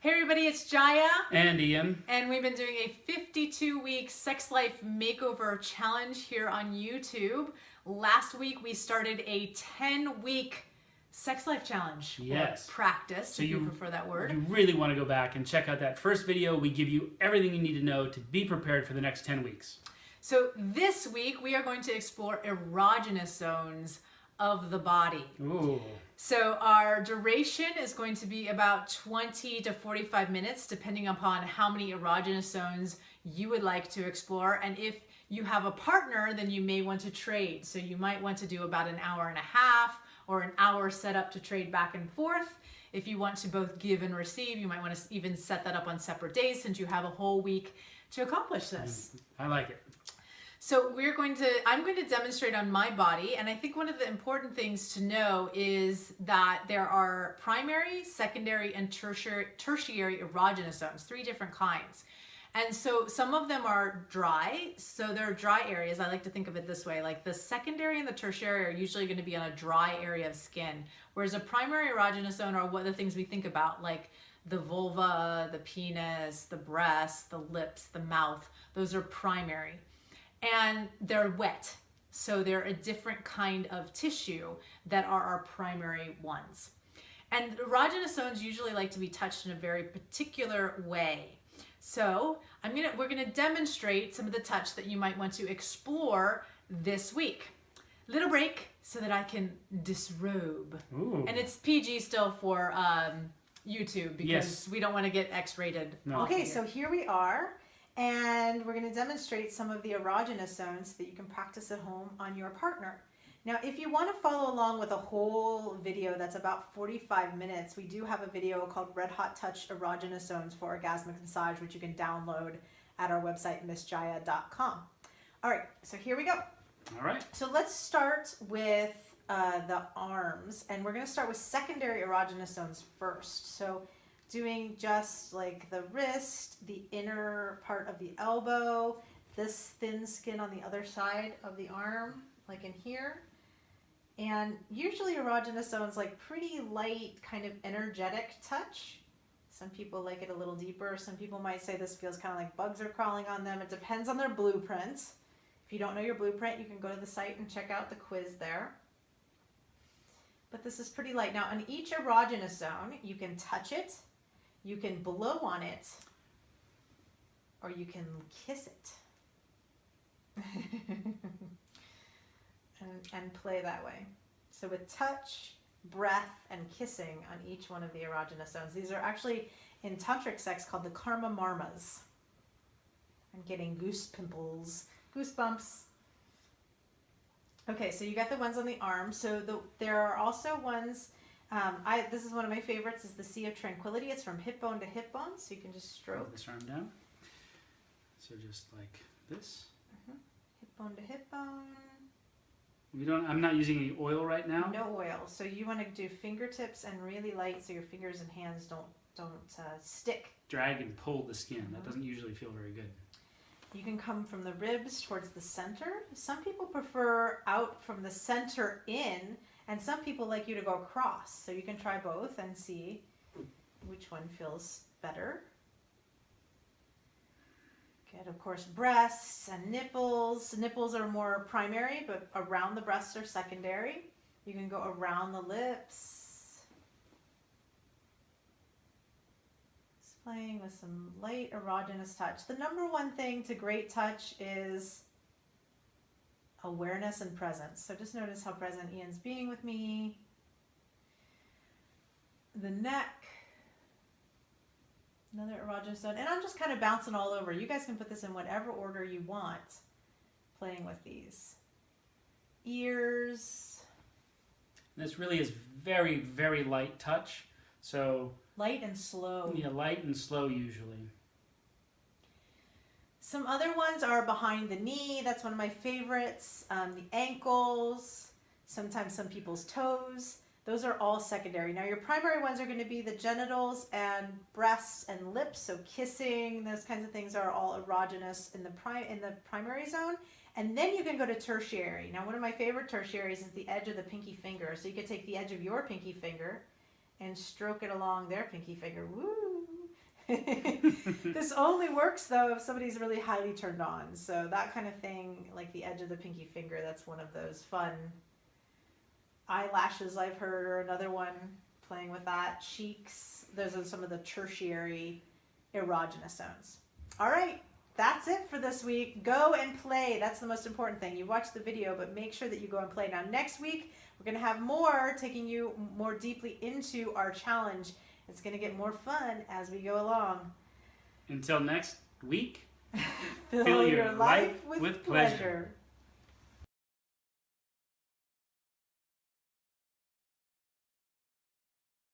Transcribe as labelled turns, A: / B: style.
A: Hey everybody, it's Jaya.
B: And Ian.
A: And we've been doing a 52-week sex life makeover challenge here on YouTube. Last week we started a 10-week sex life challenge.
B: Yes.
A: Or practice, so if you prefer that word.
B: You really want to go back and check out that first video. We give you everything you need to know to be prepared for the next 10 weeks.
A: So this week we are going to explore erogenous zones of the body.
B: Ooh.
A: So our duration is going to be about 20 to 45 minutes, depending upon how many erogenous zones you would like to explore. And if you have a partner, then you may want to trade. So you might want to do about an hour and a half or an hour set up to trade back and forth. If you want to both give and receive, you might want to even set that up on separate days since you have a whole week to accomplish this.
B: I like it.
A: So I'm going to demonstrate on my body, and I think one of the important things to know is that there are primary, secondary, and tertiary erogenous zones, 3 different kinds. And so some of them are dry, so they're dry areas. I like to think of it this way, like the secondary and the tertiary are usually going to be on a dry area of skin, whereas a primary erogenous zone are what the things we think about, like the vulva, the penis, the breasts, the lips, the mouth. Those are primary. And they're wet, so they're a different kind of tissue that are our primary ones. And erogenous zones usually like to be touched in a very particular way. So we're gonna demonstrate some of the touch that you might want to explore this week. Little break so that I can disrobe.
B: Ooh.
A: And it's PG still for YouTube because we don't want to get X-rated.
B: No.
C: Okay, so here we are. And we're going to demonstrate some of the erogenous zones that you can practice at home on your partner. Now, if you want to follow along with a whole video that's about 45 minutes, we do have a video called Red Hot Touch Erogenous Zones for Orgasmic Massage, which you can download at our website, MissJaya.com. All right, so here we go.
B: All right.
C: So let's start with the arms, and we're going to start with secondary erogenous zones first. So doing just like the wrist, the inner part of the elbow, this thin skin on the other side of the arm, like in here. And usually erogenous zones like pretty light, kind of energetic touch. Some people like it a little deeper. Some people might say this feels kind of like bugs are crawling on them. It depends on their blueprint. If you don't know your blueprint, you can go to the site and check out the quiz there. But this is pretty light. Now on each erogenous zone, you can touch it, you can blow on it, or you can kiss it. and play that way. So with touch, breath, and kissing on each one of the erogenous zones. These are actually in tantric sex called the karma marmas. I'm getting goosebumps. Okay, so you got the ones on the arm. So there are also ones. This is one of my favorites, is the Sea of Tranquility. It's from hip bone to hip bone, so you can just stroke.
B: This arm down. So just like this.
C: Hip bone to hip bone.
B: I'm not using any oil right now.
C: No oil. So you want to do fingertips and really light, so your fingers and hands don't stick.
B: Drag and pull the skin. That doesn't usually feel very good.
C: You can come from the ribs towards the center. Some people prefer out from the center in. And some people like you to go across, so you can try both and see which one feels better. Get, of course, breasts and nipples. Nipples are more primary, but around the breasts are secondary. You can go around the lips. Just playing with some light erogenous touch. The number one thing to great touch is awareness and presence. So just notice how present Ian's being with me. The neck, another erogenous zone. And I'm just kind of bouncing all over. You guys can put this in whatever order you want, playing with these. Ears.
B: This really is very, very light touch. So
C: light and slow.
B: Yeah, light and slow usually.
C: Some other ones are behind the knee. That's one of my favorites. The ankles, sometimes some people's toes. Those are all secondary. Now your primary ones are going to be the genitals and breasts and lips. So kissing, those kinds of things are all erogenous in the primary zone. And then you can go to tertiary. Now one of my favorite tertiaries is the edge of the pinky finger. So you could take the edge of your pinky finger and stroke it along their pinky finger. Woo! This only works though if somebody's really highly turned on. So that kind of thing, like the edge of the pinky finger, that's one of those fun. Eyelashes, I've heard, or another one playing with that. Cheeks, those are some of the tertiary erogenous zones. All right, that's it for this week. Go and play. That's the most important thing. You watched the video, but make sure that you go and play. Now, next week, we're going to have more, taking you more deeply into our challenge. It's going to get more fun as we go along.
B: Until next week,
C: Fill your life with pleasure.